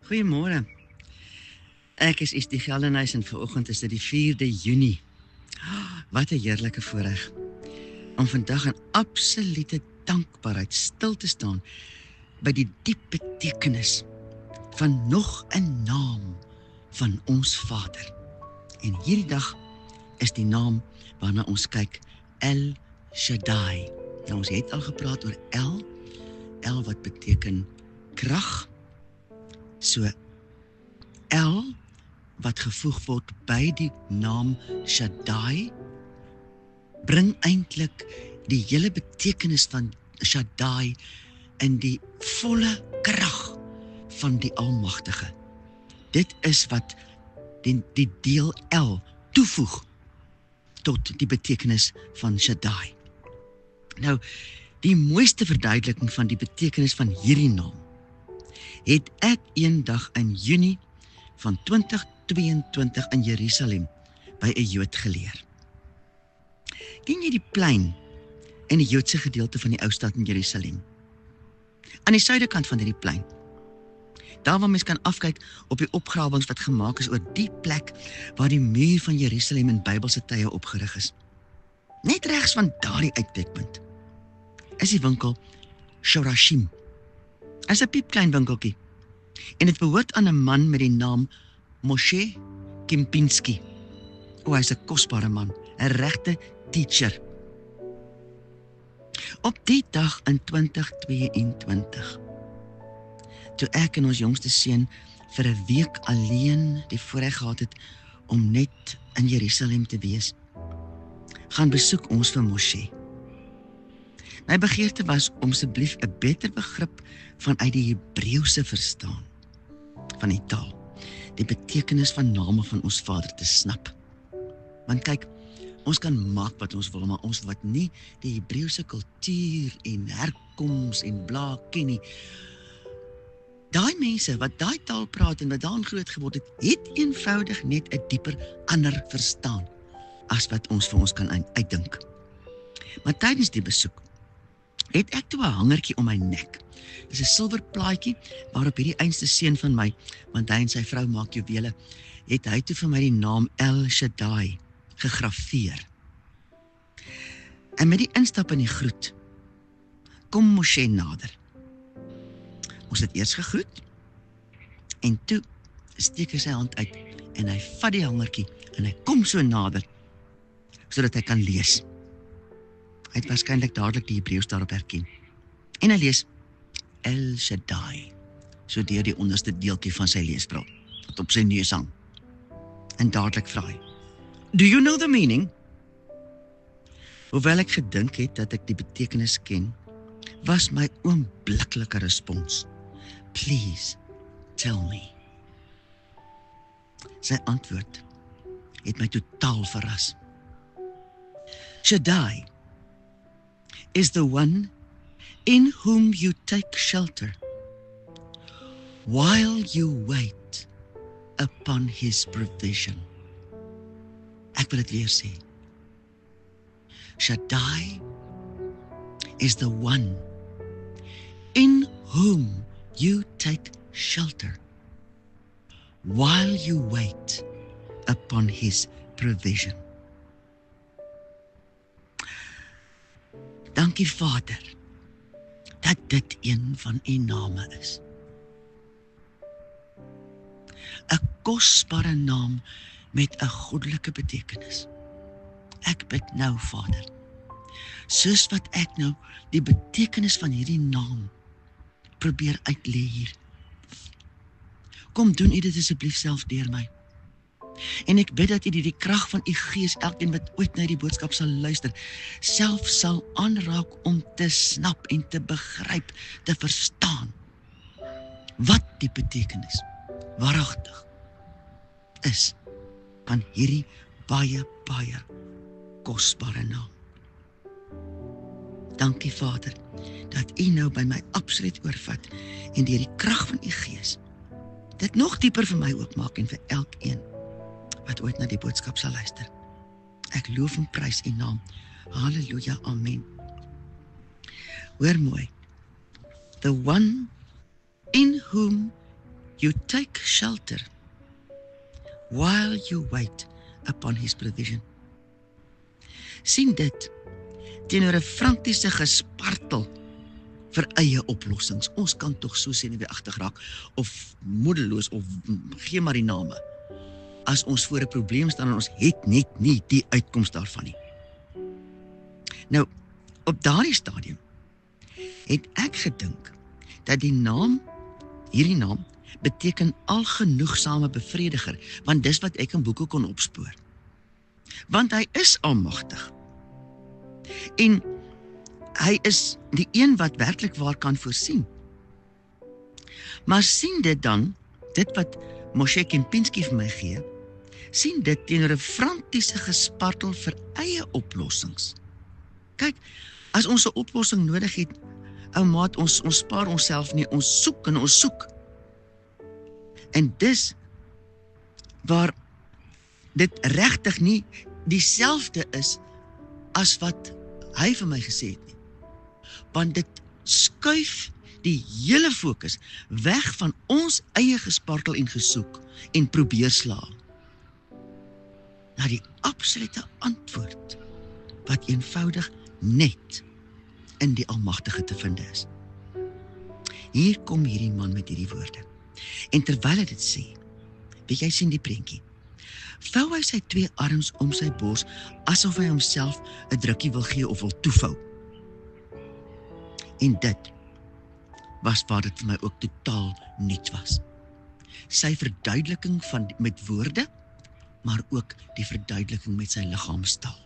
Goeiemôre. Ek is Estie Geldenhuys en vanoggend is dit die 4de Junie. Wat 'n heerlike voorreg om vandag in absolute dankbaarheid stil te staan by die diep betekenis van nog 'n naam van ons Vader. En hierdie dag is die naam waarna ons kyk, El Shaddai. Nou, ons het al gepraat oor El wat beteken krag. So El wat gevoeg word by die naam Shaddai bring eintlik die hele betekenis van Shaddai in die volle krag van die Almagtige. Dit is wat die deel El toevoeg tot die betekenis van Shaddai. Nou, die mooiste verduideliking van die betekenis van hierdie naam het ek eendag in Junie van 2022 in Jerusalem by 'n Jood geleer. Ken jy die plein in die Joodse gedeelte van die ou stad in Jerusalem? Aan die suidekant van hierdie plein. Daar waar mens kan afkyk op die opgrawings wat gemaak is oor die plek waar die muur van Jerusalem in Bybelse tye opgerig is. Net regs van daardie uitkykpunt is die winkel Shorashim. Is 'n piepklein winkeltjie. En dit behoort aan 'n man met die naam Moshe Kempinski. Hy is 'n kosbare man, 'n regte teacher. Op die dag in 2022, toe ek en ons jongste seun vir 'n week alleen die voorreg gehad het om net in Jerusalem te wees, gaan besoek ons vir Moshe. My begeerte was om asseblief 'n beter begrip vanuit die Hebreëse verstaan van die taal, die betekenis van name van ons Vader te snap. Want kyk, ons kan maak wat ons wil, maar ons wat nie die Hebreëse kultuur en herkoms en bla ken nie. Daai mense wat daai taal praat en wat daarin groot geword het eenvoudig net 'n dieper ander verstaan as wat ons vir ons kan uitdink. Maar tydens die besoek het ek toe 'n hangertjie om my nek. Dis 'n silwer plaatjie waarop hierdie einste seun van my, want hy en sy vrou maak juwele, het hy toe vir my die naam El Shaddai gegraveer. En met die instap in die groet, kom Moshe nader. Ons het eers gegroet, en toe steek hy sy hand uit, en hy vat die hangertjie, en hy kom so nader, sodat hy kan lees. Hy het waarskynlik dadelik die Hebreëus daarop herken. En hy lees El Shaddai, so deur die onderste deeltjie van sy leesbril, wat op sy neus hang. En dadelik vra hy, "Do you know the meaning?" Hoewel ek gedink het dat ek die betekenis ken, was my oombliklike respons, "Please, tell me." Sy antwoord het my totaal verras. Shaddai is the one in whom you take shelter while you wait upon his provision. Ek wil dit weer sê. Shaddai is the one in whom you take shelter while you wait upon his provision. Dankie Vader, dat dit een van u name is. 'n Kosbare naam met 'n goddelike betekenis. Ek bid nou, Vader, soos wat ek nou die betekenis van hierdie naam probeer uitlê hier. Kom doen u dit asseblief self deur my. En ek bid dat u die krag van u Gees, elkeen wat ooit na die boodskap sal luister, self sal aanraak om te snap en te begryp, te verstaan, wat die betekenis waaragtig is van hierdie baie kosbare naam. Dankie Vader, dat u nou by my absoluut oorvat en deur die krag van u Gees dit nog dieper vir my oopmaak en vir elkeen wat ooit na die boodskap sal luister. Ek loof en prys u naam. Halleluja, amen. Hoor mooi. The one in whom you take shelter while you wait upon his provision. Sien dit teenoor 'n frantiese gespartel vir eie oplossings. Ons kan tog so senuweeagtig raak, of moedeloos, of gee maar die name, as ons voor 'n probleem staan en ons het net nie die uitkoms daarvan nie. Nou, op daardie stadium het ek gedink dat hierdie naam beteken algenoegsame bevrediger, want dis wat ek in boeke kon opspoor. Want hy is almagtig. En hy is die een wat werklik waar kan voorsien. Maar sien dit dan, dit wat Moshe Kempinski vir my gee, sien dit teenoor 'n frantiese gespartel vir eie oplossings. Kyk, as ons 'n oplossing nodig het, ou maat, ons spaar onsself nie, ons soek en ons soek. En dis waar dit regtig nie dieselfde is as wat hy vir my gesê het nie. Want dit skuif die hele fokus weg van ons eie gespartel en gesoek en probeer slaag na die absolute antwoord wat eenvoudig net in die Almagtige te vind is. Hier kom hierdie man met hierdie woorde. En terwyl hy dit sê, weet jy, sien die prentjie, vou hy sy 2 arms om sy bors, asof hy homself 'n drukkie wil gee of wil toevou. En dit was waar dit vir my ook totaal nuut was. Sy verduideliking met woorde, maar ook die verduideliking met sy liggaamstaal.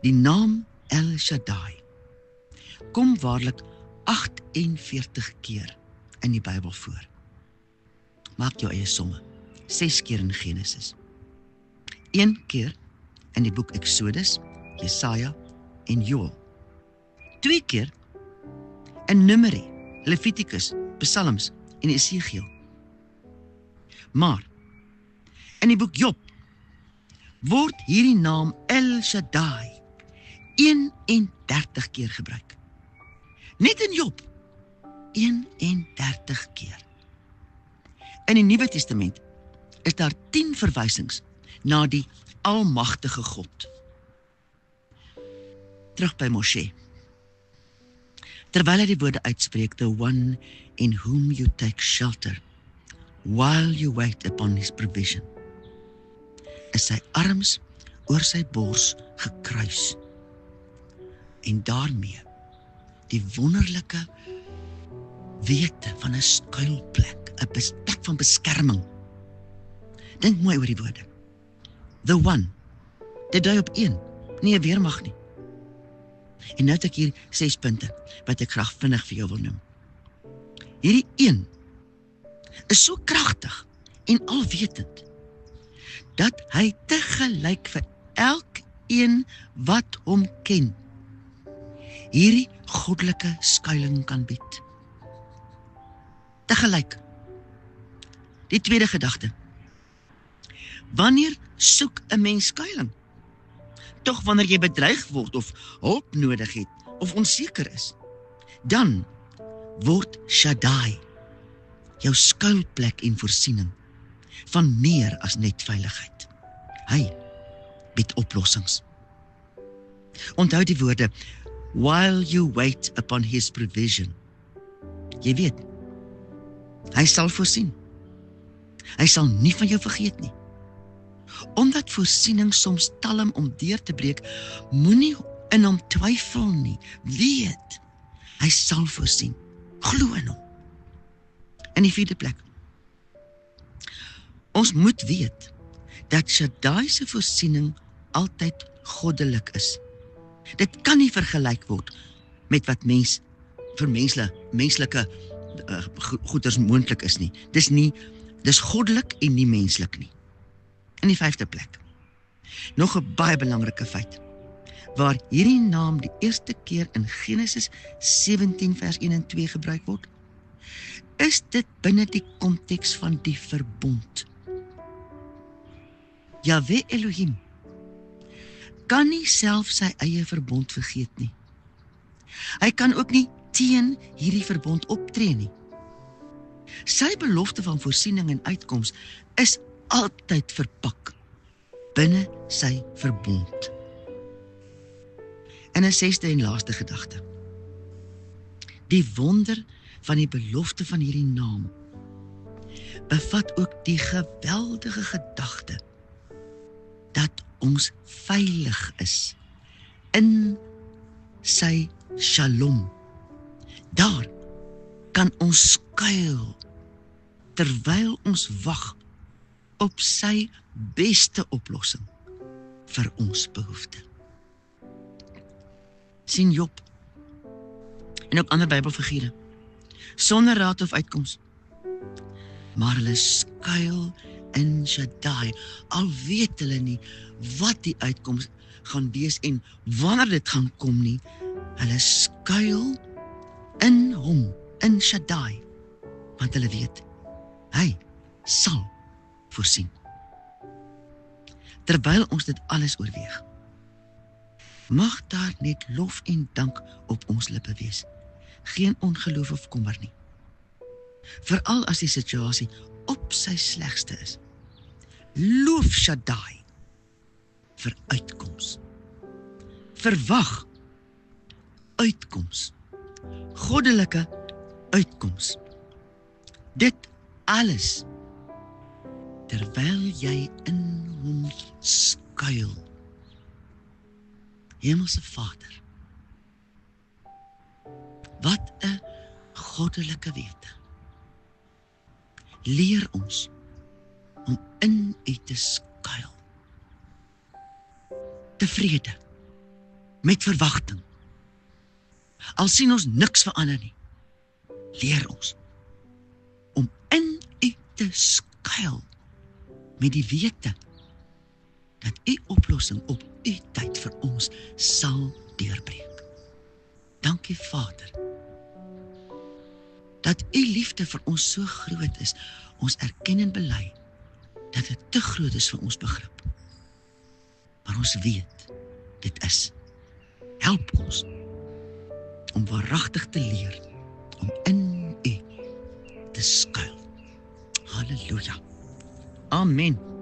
Die naam El Shaddai kom waarlik 48 keer in die Bybel voor. Maak jou eie somme. 6 keer in Genesis. 1 keer in die boek Exodus, Jesaja en Joël. 2 keer in Numeri, Levitikus, Psalms en Esegiel. Maar in die boek Job word hierdie naam El Shaddai 31 keer gebruik. Net in Job 31 keer. In die Nuwe Testament is daar 10 verwysings na die almagtige God. Terug by Moshe. Terwyl hy die woorde uitspreek, the one in whom you take shelter, while you wait upon his provision, is sy arms oor sy bors gekruis, en daarmee die wonderlike wete van 'n skuilplek, 'n plek van beskerming. Dink mooi oor die woorde. The one, dit dui op 1, nie 'n weermag nie. En nou het ek hier 6 punte, wat ek graag vinnig vir jou wil noem. Hierdie 1 is so kragtig en alwetend, dat hy tegelyk vir elkeen wat hom ken, hierdie goddelike skuiling kan bied. Tegelyk. Die tweede gedagte. Wanneer soek 'n mens skuiling? Tog wanneer jy bedreig word of hulp nodig het of onseker is, dan word Shaddai jou skuilplek en voorsiening van meer as net veiligheid. Hy bied oplossings. Onthou die woorde, while you wait upon his provision. Jy weet, hy sal voorsien. Hy sal nie van jou vergeet nie. Omdat voorsiening soms talm om deur te breek, moenie in hom twyfel nie. Weet, hy sal voorsien. Glo in hom. In die 4de plek. Ons moet weet dat Shaddai se voorsiening altyd goddelik is. Dit kan nie vergelyk word met wat vir menslike goeders moontlik is nie. Dis goddelik en nie menslik nie. In die 5de plek. Nog 'n baie belangrike feit, waar hierdie naam die eerste keer in Genesis 17 vers 1 en 2 gebruik word, is dit binne die konteks van die verbond. Jahwe Elohim kan nie self sy eie verbond vergeet nie. Hy kan ook nie teen hierdie verbond optree nie. Sy belofte van voorsiening en uitkoms is altyd verpak binne sy verbond. En 'n 6de en laaste gedagte. Die wonder van die belofte van hierdie naam bevat ook die geweldige gedagte dat ons veilig is in sy shalom. Daar kan ons skuil terwyl ons wag op sy beste oplossing vir ons behoefte. Sien Job en ook ander Bybelfigure sonder raad of uitkoms, maar hulle skuil in Shaddai, al weet hulle nie wat die uitkoms gaan wees en wanneer dit gaan kom nie. Hulle skuil in hom, in Shaddai, want hulle weet, hy sal voorsien. Terwyl ons dit alles oorweeg, mag daar net lof en dank op ons lippe wees. Geen ongeloof of kommer nie. Veral as die situasie op sy slegste is. Loof Shaddai vir uitkoms. Verwag uitkoms. Goddelike uitkoms. Dit alles terwyl jy in hom skuil. Hemelse Vader, wat 'n goddelike wete. Leer ons om in U te skuil. Tevrede, met verwagting. Al sien ons niks verander nie, leer ons om in U te skuil, met die wete dat U oplossing op U tyd vir ons sal deurbreek. Dankie Vader, dat U liefde vir ons so groot is. Ons erken en bely dat dit te groot is vir ons begrip. Maar ons weet, dit is. Help ons om waaragtig te leer om in U te skuil. Halleluja. Amen.